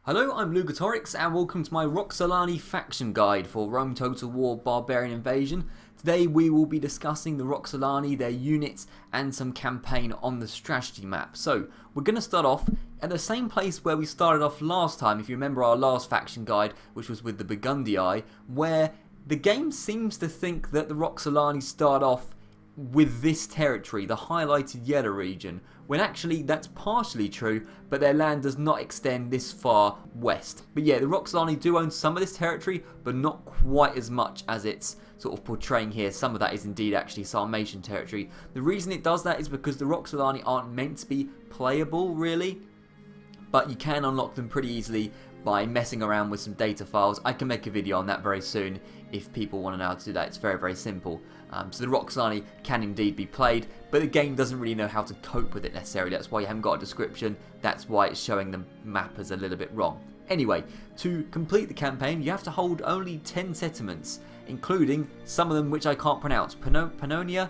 Hello, I'm Lugatorix and welcome to my Roxolani faction guide for Rome Total War Barbarian Invasion. Today we will be discussing the Roxolani, their units and some campaign on the strategy map. So we're going to start off at the same place where we started off last time, if you remember our last faction guide, which was with the Burgundii, where the game seems to think that the Roxolani start off with this territory, the highlighted yellow region, when actually that's partially true, but their land does not extend this far west. But yeah, the Roxolani do own some of this territory, but not quite as much as it's sort of portraying here. Some of that is indeed actually Sarmatian territory. The reason it does that is because the Roxolani aren't meant to be playable, really, but you can unlock them pretty easily by messing around with some data files. I can make a video on that very soon if people want to know how to do that. It's very, very simple. So the Roxolani can indeed be played, but the game doesn't really know how to cope with it necessarily. That's why you haven't got a description. That's why it's showing the map as a little bit wrong. Anyway, to complete the campaign, you have to hold only 10 settlements, including some of them which I can't pronounce. Pannonia,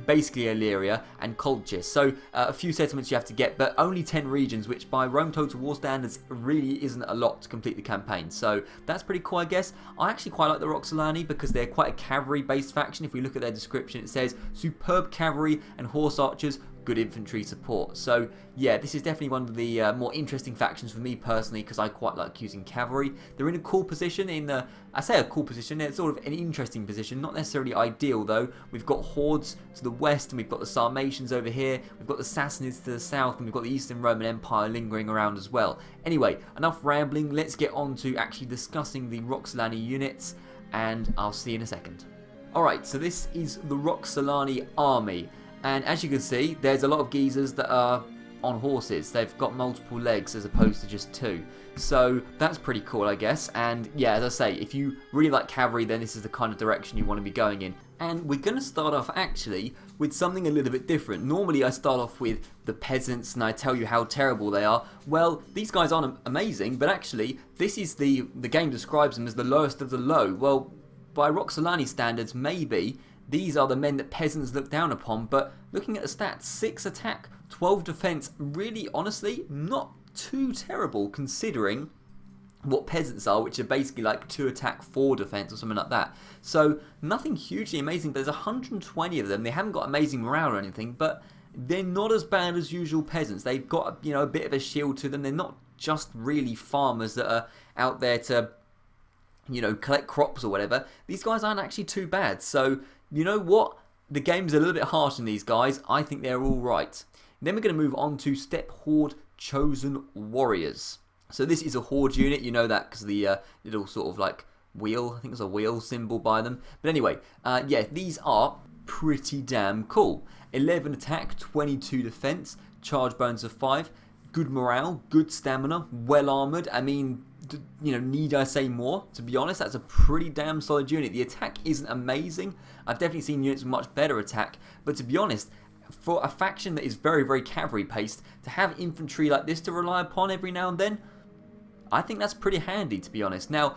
basically Illyria, and Colchis. So a few settlements you have to get, but only 10 regions, which by Rome Total War standards really isn't a lot to complete the campaign. So that's pretty cool, I guess. I actually quite like the Roxolani because they're quite a cavalry based faction. If we look at their description, it says superb cavalry and horse archers, good infantry support. So yeah, this is definitely one of the more interesting factions for me personally, because I quite like using cavalry. They're in a cool position, I say a cool position, it's sort of an interesting position, not necessarily ideal though. We've got hordes to the west, and we've got the Sarmatians over here, we've got the Sassanids to the south, and we've got the Eastern Roman Empire lingering around as well. Anyway, enough rambling, let's get on to actually discussing the Roxolani units, and I'll see you in a second. Alright, so this is the Roxolani Army. And as you can see, there's a lot of geezers that are on horses. They've got multiple legs as opposed to just two. So that's pretty cool, I guess. And yeah, as I say, if you really like cavalry, then this is the kind of direction you want to be going in. And we're going to start off actually with something a little bit different. Normally I start off with the peasants and I tell you how terrible they are. Well, these guys aren't amazing, but actually this is the game describes them as the lowest of the low. Well, by Roxolani standards, maybe these are the men that peasants look down upon, but looking at the stats, 6 attack, 12 defense, really honestly not too terrible considering what peasants are, which are basically like 2 attack, 4 defense or something like that. So nothing hugely amazing. There's 120 of them. They haven't got amazing morale or anything, but they're not as bad as usual peasants. They've got, you know, a bit of a shield to them. They're not just really farmers that are out there to, you know, collect crops or whatever. These guys aren't actually too bad. So you know what? The game's a little bit harsh on these guys. I think they're all right. Then we're going to move on to Steppe Horde Chosen Warriors. So this is a Horde unit. You know that because the little sort of like wheel, I think there's a wheel symbol by them. But anyway, yeah, these are pretty damn cool. 11 attack, 22 defense, charge bonus of 5, good morale, good stamina, well armored. I mean, you know, need I say more? To be honest, that's a pretty damn solid unit. The attack isn't amazing. I've definitely seen units with much better attack, but to be honest, for a faction that is very, very cavalry paced, to have infantry like this to rely upon every now and then, I think that's pretty handy, to be honest. Now,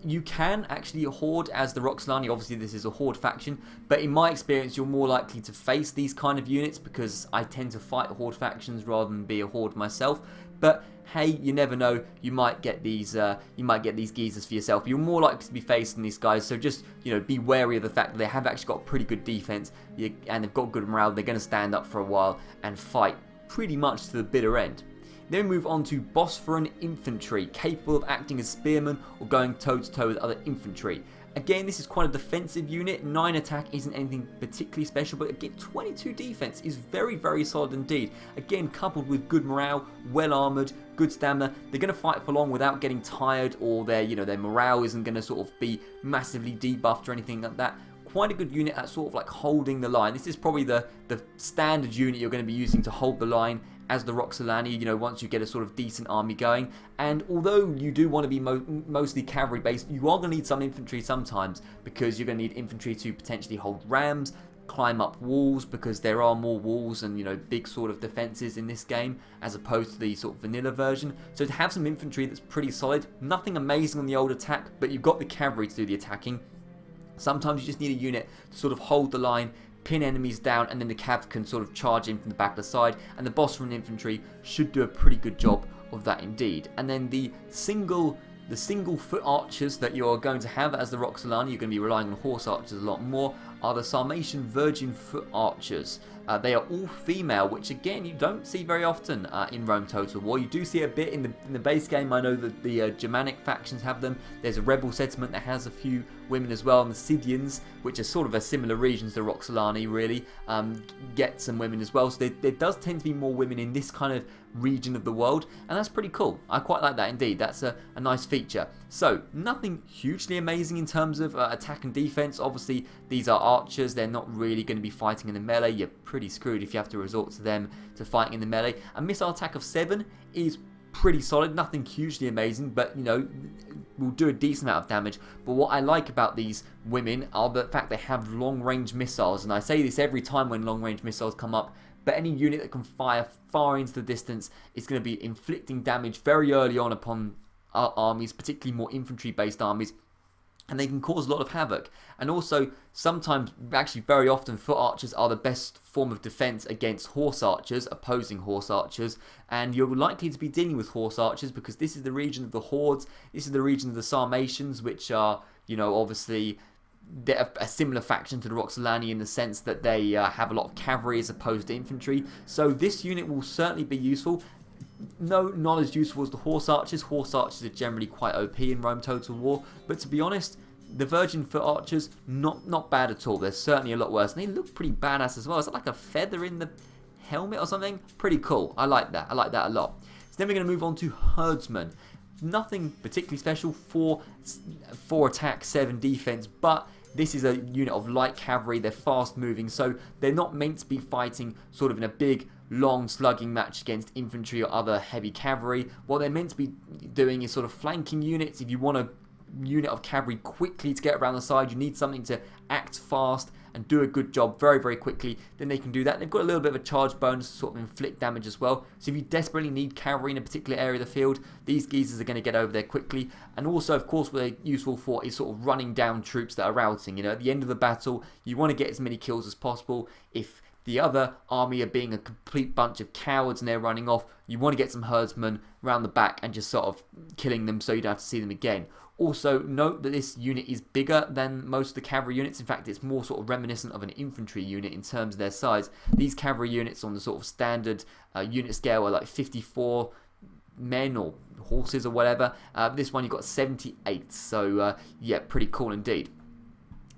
you can actually horde as the Roxolani. Obviously this is a horde faction, but in my experience you're more likely to face these kind of units because I tend to fight horde factions rather than be a horde myself. But hey, you never know, you might get these geezers for yourself. You're more likely to be facing these guys, so just, you know, be wary of the fact that they have actually got pretty good defense and they've got good morale. They're going to stand up for a while and fight pretty much to the bitter end. Then we move on to Bosphorus infantry, capable of acting as spearmen or going toe-to-toe with other infantry. Again, this is quite a defensive unit. 9 attack isn't anything particularly special, but again, 22 defense is very, very solid indeed. Again, coupled with good morale, well armored, good stamina, they're going to fight for long without getting tired, or their morale isn't going to sort of be massively debuffed or anything like that. Quite a good unit at sort of like holding the line. This is probably the standard unit you're going to be using to hold the line as the Roxolani, you know, once you get a sort of decent army going. And although you do want to be mostly cavalry based, you are going to need some infantry sometimes, because you're going to need infantry to potentially hold rams, climb up walls, because there are more walls and, you know, big sort of defenses in this game as opposed to the sort of vanilla version. So to have some infantry that's pretty solid, nothing amazing on the old attack, but you've got the cavalry to do the attacking. Sometimes you just need a unit to sort of hold the line, pin enemies down, and then the cav can sort of charge in from the back of the side, and the boss from infantry should do a pretty good job of that indeed. And then the single foot archers that you're going to have as the Roxolani, you're going to be relying on horse archers a lot more, are the Sarmatian virgin foot archers. They are all female, which again you don't see very often in Rome Total War. You do see a bit in the base game. I know that the Germanic factions have them. There's a rebel settlement that has a few women as well, and the Scythians, which are sort of a similar region to the Roxolani really, get some women as well. So there does tend to be more women in this kind of region of the world, and that's pretty cool. I quite like that indeed. That's a nice feature. So nothing hugely amazing in terms of attack and defense. Obviously these are archers, they're not really going to be fighting in the melee. You're pretty screwed if you have to resort to them to fighting in the melee. A missile attack of 7 is pretty solid, nothing hugely amazing, but you know, will do a decent amount of damage. But what I like about these women are the fact they have long range missiles, and I say this every time when long range missiles come up, but any unit that can fire far into the distance is going to be inflicting damage very early on upon armies, particularly more infantry based armies, and they can cause a lot of havoc. And also sometimes, actually very often, foot archers are the best form of defense against horse archers, opposing horse archers, and you're likely to be dealing with horse archers because this is the region of the hordes, this is the region of the Sarmatians, which are, you know, obviously they're a similar faction to the Roxolani in the sense that they have a lot of cavalry as opposed to infantry. So this unit will certainly be useful. No, not as useful as the horse archers. Horse archers are generally quite OP in Rome Total War, but to be honest, the virgin foot archers, not bad at all. They're certainly a lot worse, and they look pretty badass as well. Is that like a feather in the helmet or something? Pretty cool. I like that. I like that a lot. So then we're going to move on to Herdsmen. Nothing particularly special. 4 attack, 7 defense, but this is a unit of light cavalry. They're fast moving, so they're not meant to be fighting sort of in a big, long slugging match against infantry or other heavy cavalry. What they're meant to be doing is sort of flanking units. If you want a unit of cavalry quickly to get around the side, you need something to act fast and do a good job very, very quickly, then they can do that. They've got a little bit of a charge bonus to sort of inflict damage as well. So if you desperately need cavalry in a particular area of the field, these geezers are going to get over there quickly. And also, of course, what they're useful for is sort of running down troops that are routing. You know, at the end of the battle, you want to get as many kills as possible. If the other army are being a complete bunch of cowards and they're running off, you want to get some herdsmen around the back and just sort of killing them so you don't have to see them again. Also, note that this unit is bigger than most of the cavalry units. In fact, it's more sort of reminiscent of an infantry unit in terms of their size. These cavalry units on the sort of standard unit scale are like 54 men or horses or whatever. This one you've got 78, so yeah, pretty cool indeed.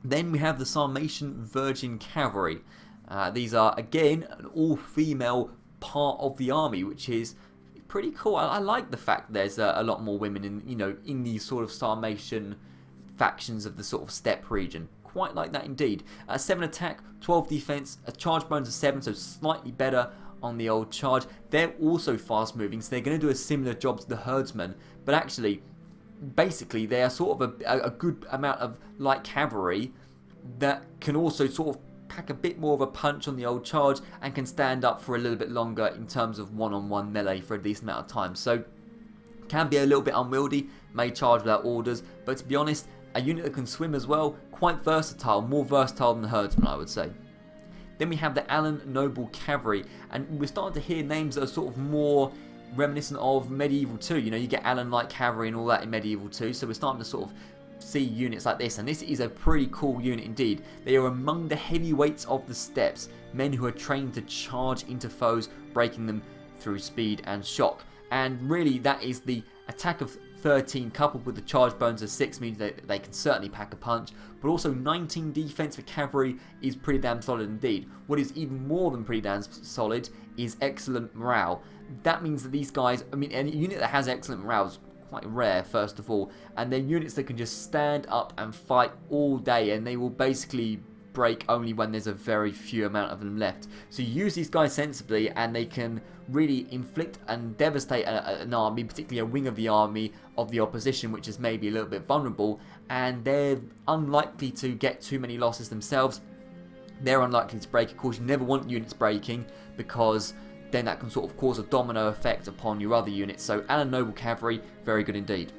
Then we have the Sarmatian Virgin Cavalry. These are, again, an all-female part of the army, which is pretty cool. I like the fact there's a lot more women in these sort of Sarmatian factions of the sort of steppe region. Quite like that indeed. 7 attack, 12 defense, a charge bonus of 7, so slightly better on the old charge. They're also fast moving, so they're going to do a similar job to the herdsmen, but actually, basically, they are sort of a good amount of light cavalry that can also sort of pack a bit more of a punch on the old charge and can stand up for a little bit longer in terms of one-on-one melee for a decent amount of time. So can be a little bit unwieldy, may charge without orders, but to be honest, a unit that can swim as well, quite versatile, more versatile than the herdsman, I would say. Then we have the Alan Noble Cavalry, and we're starting to hear names that are sort of more reminiscent of Medieval 2. You know, you get Alan Light Cavalry and all that in Medieval 2, so we're starting to sort of see units like this, and this is a pretty cool unit indeed. They are among the heavyweights of the steppes, men who are trained to charge into foes, breaking them through speed and shock. And really, that is the attack of 13 coupled with the charge bonus of 6 means that they can certainly pack a punch, but also 19 defense for cavalry is pretty damn solid indeed. What is even more than pretty damn solid is excellent morale. That means that these guys, I mean, a unit that has excellent morale is quite rare, first of all, and they're units that can just stand up and fight all day, and they will basically break only when there's a very few amount of them left. So you use these guys sensibly and they can really inflict and devastate an army, particularly a wing of the army of the opposition, which is maybe a little bit vulnerable, and they're unlikely to get too many losses themselves. They're unlikely to break. Of course, you never want units breaking because then that can sort of cause a domino effect upon your other units. So Alan Noble Cavalry, very good indeed.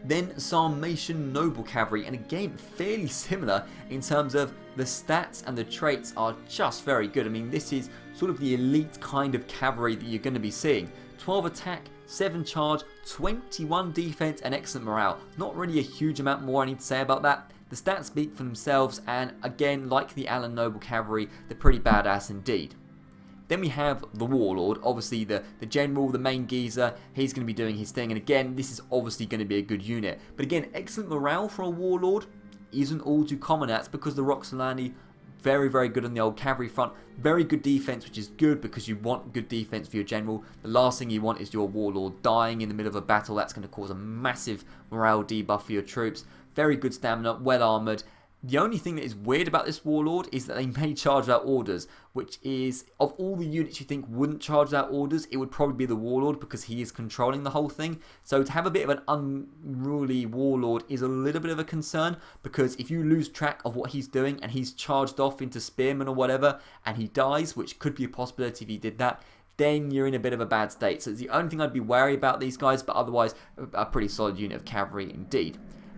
Then Sarmatian Noble Cavalry, and again fairly similar in terms of the stats and the traits are just very good. I mean, this is sort of the elite kind of cavalry that you're going to be seeing. 12 attack, 7 charge, 21 defense and excellent morale. Not really a huge amount more I need to say about that. The stats speak for themselves, and again, like the Alan Noble Cavalry, they're pretty badass indeed. Then we have the Warlord, obviously the general, the main geezer. He's going to be doing his thing, and again, this is obviously going to be a good unit. But again, excellent morale for a Warlord isn't all too common. That's because the Roxolani very, very good on the old cavalry front. Very good defense, which is good because you want good defense for your general. The last thing you want is your Warlord dying in the middle of a battle. That's going to cause a massive morale debuff for your troops. Very good stamina, well armoured. The only thing that is weird about this Warlord is that they may charge out orders, which is, of all the units you think wouldn't charge out orders, it would probably be the Warlord because he is controlling the whole thing. So to have a bit of an unruly Warlord is a little bit of a concern, because if you lose track of what he's doing and he's charged off into Spearman or whatever and he dies, which could be a possibility if he did that, then you're in a bit of a bad state. So it's the only thing I'd be wary about these guys, but otherwise a pretty solid unit of cavalry indeed.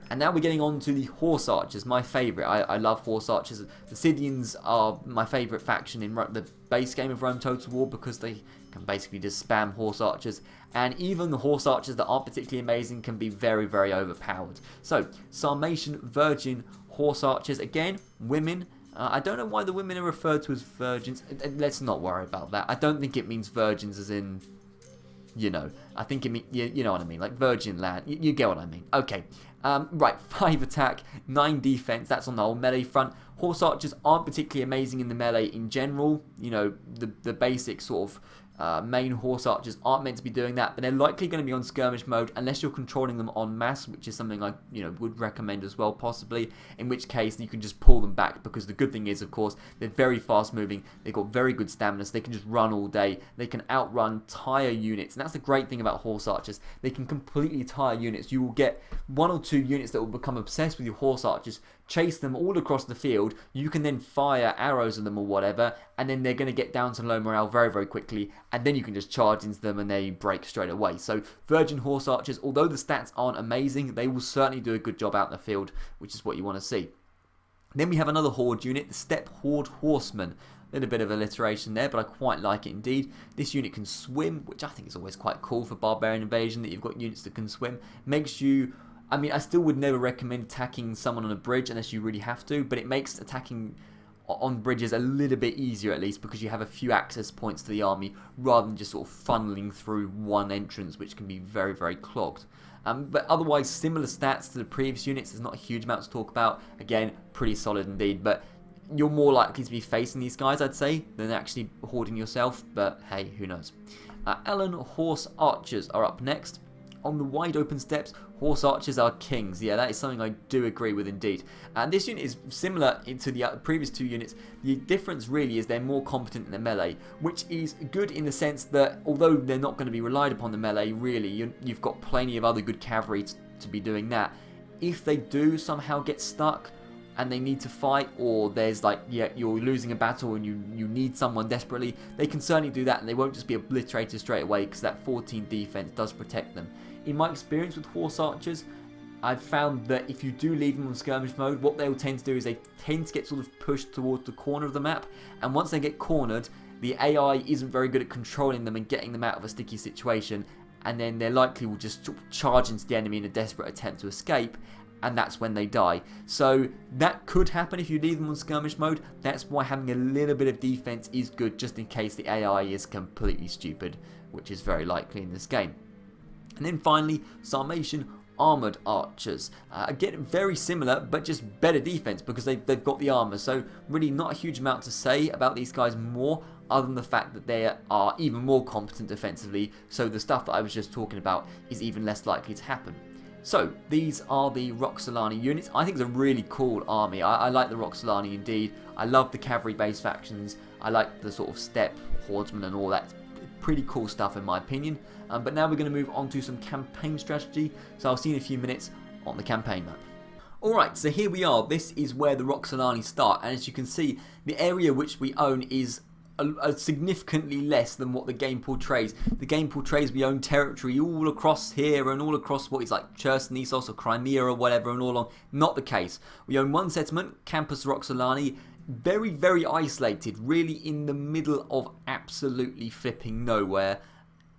And now we're getting on to the Horse Archers, my favourite. I love Horse Archers. The Scythians are my favourite faction in the base game of Rome Total War because they can basically just spam Horse Archers. And even the Horse Archers that aren't particularly amazing can be very, very overpowered. So, Sarmatian Virgin Horse Archers. Again, women. I don't know why the women are referred to as virgins. Let's not worry about that. I don't think it means virgins as in, you know. I think it means, you know what I mean. Like virgin land. You get what I mean. Okay. Right, 5 attack, 9 defense, that's on the old melee front. Horse Archers aren't particularly amazing in the melee in general. You know, the basic sort of main Horse Archers aren't meant to be doing that, but they're likely going to be on skirmish mode unless you're controlling them en masse, which is something I would recommend as well, possibly, in which case you can just pull them back, because the good thing is, of course, they're very fast moving, they've got very good stamina, so they can just run all day, they can outrun tire units, and that's the great thing about Horse Archers. They can completely tire units. You will get 1 or 2 units that will become obsessed with your Horse Archers, chase them all across the field, you can then fire arrows at them or whatever, and then they're going to get down to low morale very, very quickly, and then you can just charge into them and they break straight away. So Virgin Horse Archers, although the stats aren't amazing, they will certainly do a good job out in the field, which is what you want to see. Then we have another Horde unit, the Steppe Horde Horsemen. A little bit of alliteration there, but I quite like it indeed. This unit can swim, which I think is always quite cool for Barbarian Invasion, that you've got units that can swim. Makes you... I mean, I still would never recommend attacking someone on a bridge unless you really have to, but it makes attacking on bridges a little bit easier at least, because you have a few access points to the army rather than just sort of funneling through one entrance, which can be very, very clogged. But otherwise, similar stats to the previous units. There's not a huge amount to talk about. Again, pretty solid indeed, but you're more likely to be facing these guys, I'd say, than actually hoarding yourself, but hey, who knows. Alan Horse Archers are up next. On the wide open steppes, Horse Archers are kings. Yeah, that is something I do agree with indeed. And this unit is similar to the previous 2 units. The difference really is they're more competent in the melee, which is good in the sense that although they're not going to be relied upon the melee, really, you've got plenty of other good cavalry to be doing that. If they do somehow get stuck and they need to fight, or there's like, yeah, you're losing a battle and you need someone desperately, they can certainly do that, and they won't just be obliterated straight away, because that 14 defense does protect them. In my experience with Horse Archers, I've found that if you do leave them on skirmish mode, what they'll tend to do is they tend to get sort of pushed towards the corner of the map, and once they get cornered, the AI isn't very good at controlling them and getting them out of a sticky situation, and then they likely will just charge into the enemy in a desperate attempt to escape, and that's when they die. So that could happen if you leave them on skirmish mode. That's why having a little bit of defense is good, just in case the AI is completely stupid, which is very likely in this game. And then finally, Sarmatian Armoured Archers. Again, very similar, but just better defense, because they've got the armour. So really not a huge amount to say about these guys more, other than the fact that they are even more competent defensively. So the stuff that I was just talking about is even less likely to happen. So these are the Roxolani units. I think it's a really cool army. I like the Roxolani indeed. I love the cavalry-based factions. I like the sort of steppe hordemen and all that. Pretty cool stuff in my opinion. But now we're going to move on to some campaign strategy. So I'll see you in a few minutes on the campaign map. Alright, so here we are. This is where the Roxolani start. And as you can see, the area which we own is significantly less than what the game portrays. The game portrays we own territory all across here and all across what is like Chersonesos or Crimea or whatever and all along. Not the case. We own one settlement, Campus Roxolani, very, very isolated, really in the middle of absolutely flipping nowhere.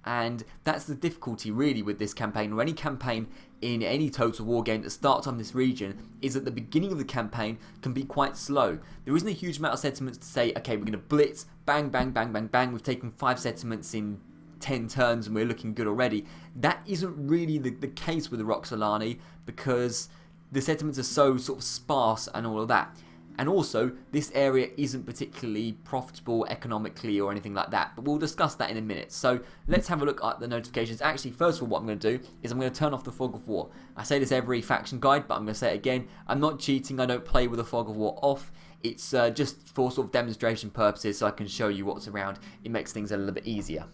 And that's the difficulty really with this campaign, or any campaign in any Total War game that starts on this region, is that the beginning of the campaign can be quite slow. There isn't a huge amount of settlements to say, okay, we're going to blitz, bang, bang, bang, bang, bang, we've taken 5 settlements in 10 turns and we're looking good already. That isn't really the case with the Roxolani, because the settlements are so sort of sparse and all of that. And also, this area isn't particularly profitable economically or anything like that. But we'll discuss that in a minute. So let's have a look at the notifications. Actually, first of all, what I'm going to do is I'm going to turn off the Fog of War. I say this every faction guide, but I'm going to say it again. I'm not cheating. I don't play with the Fog of War off. It's just for sort of demonstration purposes, so I can show you what's around. It makes things a little bit easier.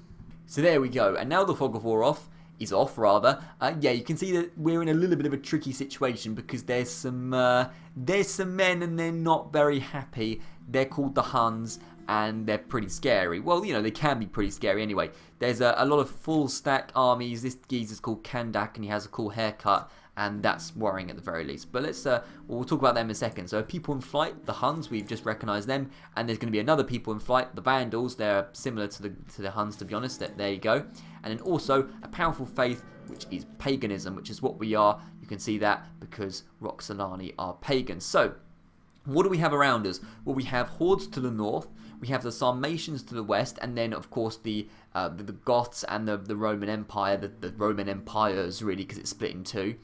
So there we go. And now the Fog of War is off rather. Yeah, you can see that we're in a little bit of a tricky situation, because there's some men and they're not very happy. They're called the Huns and they're pretty scary. Well, you know, they can be pretty scary anyway. There's a lot of full stack armies. This geezer's called Khandaq and he has a cool haircut, and that's worrying at the very least. But we'll talk about them in a second. So people in flight, the Huns, we've just recognised them, and there's going to be another people in flight, the Vandals. They're similar to the Huns, to be honest. There you go. And then also a powerful faith, which is paganism, which is what we are. You can see that because Roxolani are pagans. So what do we have around us? Well, we have hordes to the north, we have the Sarmatians to the west, and then of course the Goths and the Roman Empire, the Roman Empires really, because it's split in two.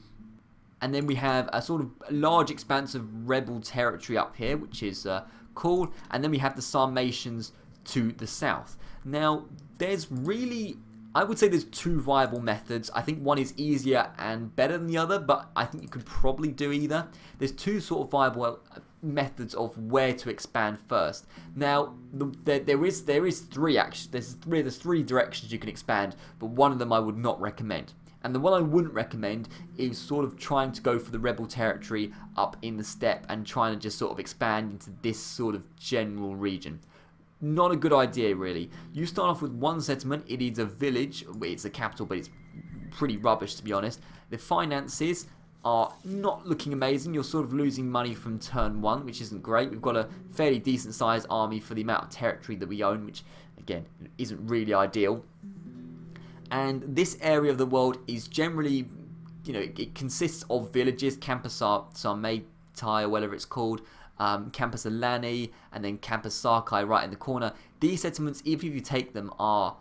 And then we have a sort of large expanse of rebel territory up here, which is cool. And then we have the Sarmatians to the south. Now, there's really, I would say there's 2 viable methods. I think one is easier and better than the other, but I think you could probably do either. There's 2 sort of viable methods of where to expand first. Now, there is 3 actually. There's 3 directions you can expand, but one of them I would not recommend. And the one I wouldn't recommend is sort of trying to go for the rebel territory up in the steppe and trying to just sort of expand into this sort of general region. Not a good idea, really. You start off with 1 settlement. It is a village. It's a capital, but it's pretty rubbish, to be honest. The finances are not looking amazing. You're sort of losing money from turn 1, which isn't great. We've got a fairly decent sized army for the amount of territory that we own, which, again, isn't really ideal. And this area of the world is generally, you know, it consists of villages, Campus Sarmati, or whatever it's called, Campus Alani, and then Campus Sarkai right in the corner. These settlements, even if you take them, are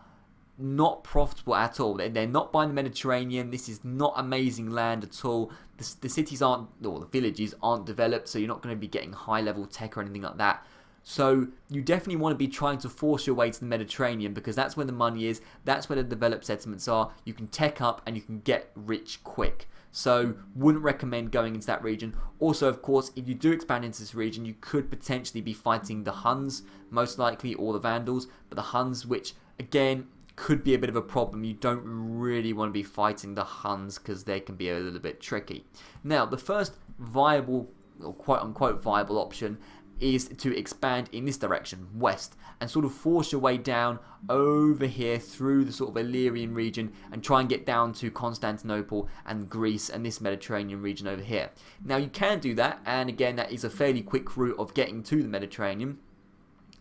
not profitable at all. They're not by the Mediterranean. This is not amazing land at all. The cities aren't, or the villages aren't developed, so you're not going to be getting high level tech or anything like that. So you definitely want to be trying to force your way to the Mediterranean, because that's where the money is, that's where the developed settlements are. You can tech up and you can get rich quick. So wouldn't recommend going into that region. Also, of course, if you do expand into this region, you could potentially be fighting the Huns, most likely, or the Vandals. But the Huns, which again could be a bit of a problem. You don't really want to be fighting the Huns because they can be a little bit tricky. Now, the first viable, or quote unquote viable option, is to expand in this direction, west, and sort of force your way down over here through the sort of Illyrian region and try and get down to Constantinople and Greece and this Mediterranean region over here. Now, you can do that, and again, that is a fairly quick route of getting to the Mediterranean,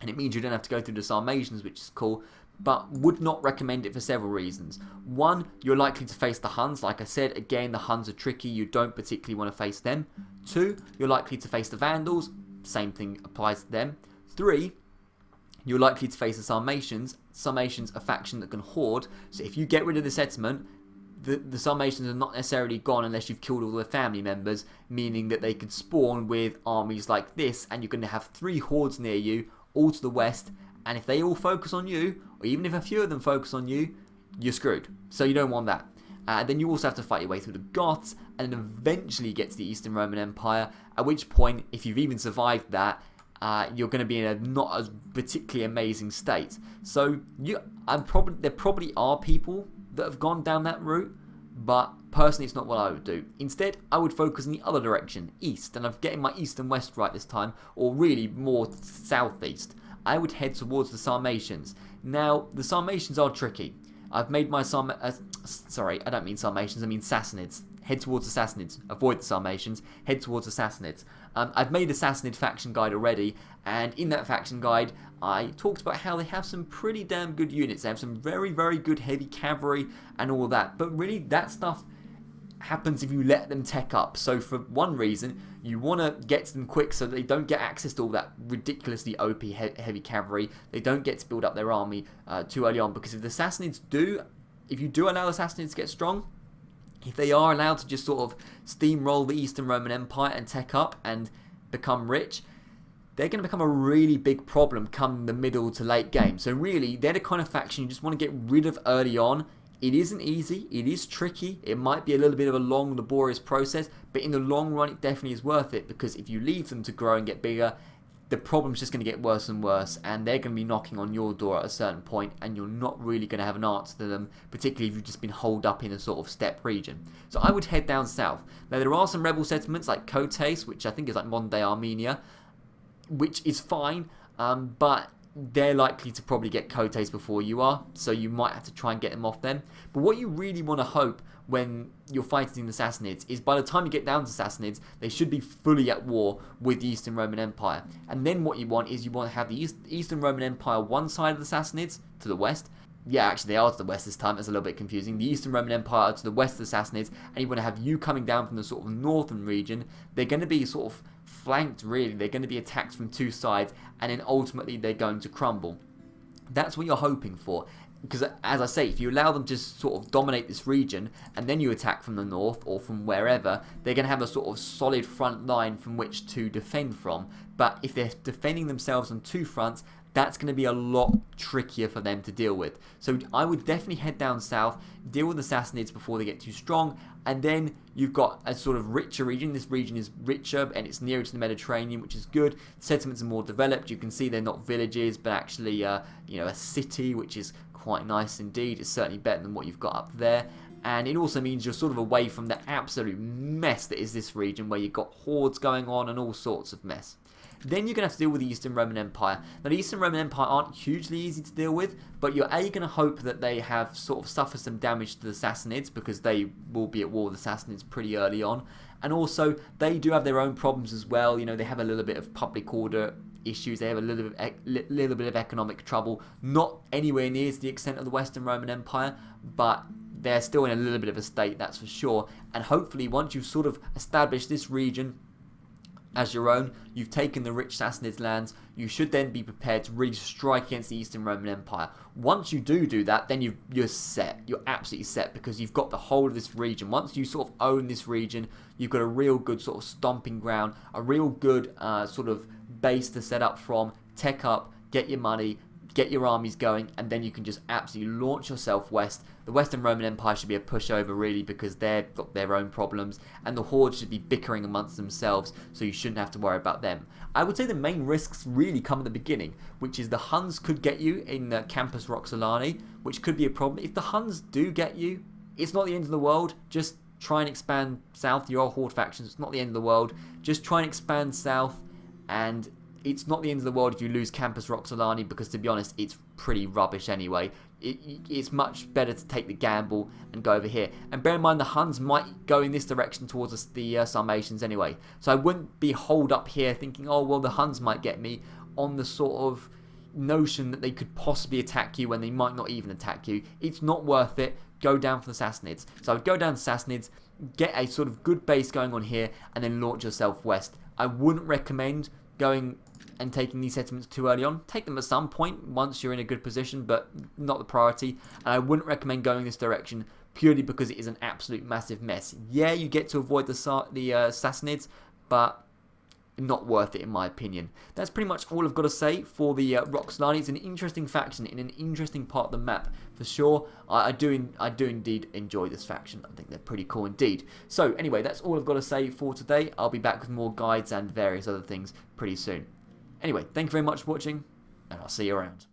and it means you don't have to go through the Sarmatians, which is cool, but would not recommend it for several reasons. One, you're likely to face the Huns. Like I said, again, the Huns are tricky. You don't particularly want to face them. 2, you're likely to face the Vandals. Same thing applies to them. 3, you're likely to face the Sarmatians. Sarmatians, a faction that can hoard. So if you get rid of the settlement, the Sarmatians are not necessarily gone unless you've killed all their family members, meaning that they could spawn with armies like this, and you're going to have 3 hordes near you, all to the west, and if they all focus on you, or even if a few of them focus on you, you're screwed. So you don't want that. Then you also have to fight your way through the Goths, and then eventually get to the Eastern Roman Empire, at which point, if you've even survived that, you're going to be in a not as particularly amazing state. So there probably are people that have gone down that route, but personally it's not what I would do. Instead, I would focus in the other direction, east, and I'm getting my east and west right this time, or really more southeast. I would head towards the Sarmatians. Now, the Sarmatians are tricky. I've made my sorry, I don't mean Sarmatians, I mean Sassanids. Head towards the Sassanids. Avoid the Sarmatians. Head towards the Sassanids. I've made a Sassanid faction guide already, and in that faction guide, I talked about how they have some pretty damn good units. They have some very, very good heavy cavalry and all that. But really, that stuff happens if you let them tech up. So for one reason, you want to get to them quick so they don't get access to all that ridiculously OP heavy cavalry. They don't get to build up their army too early on, because if the Sassanids do, if you do allow the Sassanids to get strong, if they are allowed to just sort of steamroll the Eastern Roman Empire and tech up and become rich, they're going to become a really big problem come the middle to late game. So really, they're the kind of faction you just want to get rid of early on. It isn't easy, it is tricky, it might be a little bit of a long, laborious process, but in the long run it definitely is worth it, because if you leave them to grow and get bigger, the problem's just going to get worse and worse, and they're going to be knocking on your door at a certain point, and you're not really going to have an answer to them, particularly if you've just been holed up in a sort of steppe region. So I would head down south. Now there are some rebel settlements like Kotes, which I think is like modern day Armenia, which is fine, but they're likely to probably get Kotes before you are, so you might have to try and get them off them. But what you really want to hope when you're fighting the Sassanids is by the time you get down to Sassanids, they should be fully at war with the Eastern Roman Empire. And then what you want is you want to have the Eastern Roman Empire one side of the Sassanids to the west. Yeah, actually they are to the west this time, it's a little bit confusing. The Eastern Roman Empire to the west of the Sassanids, and you want to have you coming down from the sort of northern region. They're going to be sort of flanked, really. They're going to be attacked from two sides, and then ultimately they're going to crumble. That's what you're hoping for, because as I say, if you allow them to sort of dominate this region and then you attack from the north or from wherever, they're going to have a sort of solid front line from which to defend from. But if they're defending themselves on two fronts, that's going to be a lot trickier for them to deal with. So I would definitely head down south, deal with the Sassanids before they get too strong, and then you've got a sort of richer region. This region is richer and it's nearer to the Mediterranean, which is good. Settlements are more developed. You can see they're not villages, but actually a city, which is quite nice indeed. It's certainly better than what you've got up there. And it also means you're sort of away from the absolute mess that is this region, where you've got hordes going on and all sorts of mess. Then you're going to have to deal with the Eastern Roman Empire. Now, the Eastern Roman Empire aren't hugely easy to deal with, but you're going to hope that they have sort of suffered some damage to the Sassanids, because they will be at war with the Sassanids pretty early on. And also, they do have their own problems as well. You know, they have a little bit of public order issues. They have a little bit of economic trouble. Not anywhere near to the extent of the Western Roman Empire, but they're still in a little bit of a state, that's for sure. And hopefully, once you've sort of established this region as your own, you've taken the rich Sassanid lands, you should then be prepared to really strike against the Eastern Roman Empire. Once you do that, then you're set. You're absolutely set, because you've got the whole of this region. Once you sort of own this region, you've got a real good sort of stomping ground, a real good sort of base to set up from, tech up, get your money, get your armies going, and then you can just absolutely launch yourself west. The Western Roman Empire should be a pushover, really, because they've got their own problems, and the Horde should be bickering amongst themselves, so you shouldn't have to worry about them. I would say the main risks really come at the beginning, which is the Huns could get you in the Campus Roxolani, which could be a problem. If the Huns do get you, it's not the end of the world. Just try and expand south. Your old Horde factions, it's not the end of the world. Just try and expand south, and it's not the end of the world if you lose Campus Roxolani, because to be honest, it's pretty rubbish anyway. It's much better to take the gamble and go over here. And bear in mind, the Huns might go in this direction towards the Sarmatians anyway. So I wouldn't be holed up here thinking, oh, well, the Huns might get me, on the sort of notion that they could possibly attack you when they might not even attack you. It's not worth it. Go down for the Sassanids. So I would go down to Sassanids, get a sort of good base going on here, and then launch yourself west. I wouldn't recommend going and taking these settlements too early on. Take them at some point once you're in a good position, but not the priority. And I wouldn't recommend going this direction purely because it is an absolute massive mess. Yeah, you get to avoid the Sassanids, but not worth it in my opinion. That's pretty much all I've got to say for the Roxolani. It's an interesting faction in an interesting part of the map for sure. I do indeed enjoy this faction. I think they're pretty cool indeed. So anyway, that's all I've got to say for today. I'll be back with more guides and various other things pretty soon. Anyway, thank you very much for watching, and I'll see you around.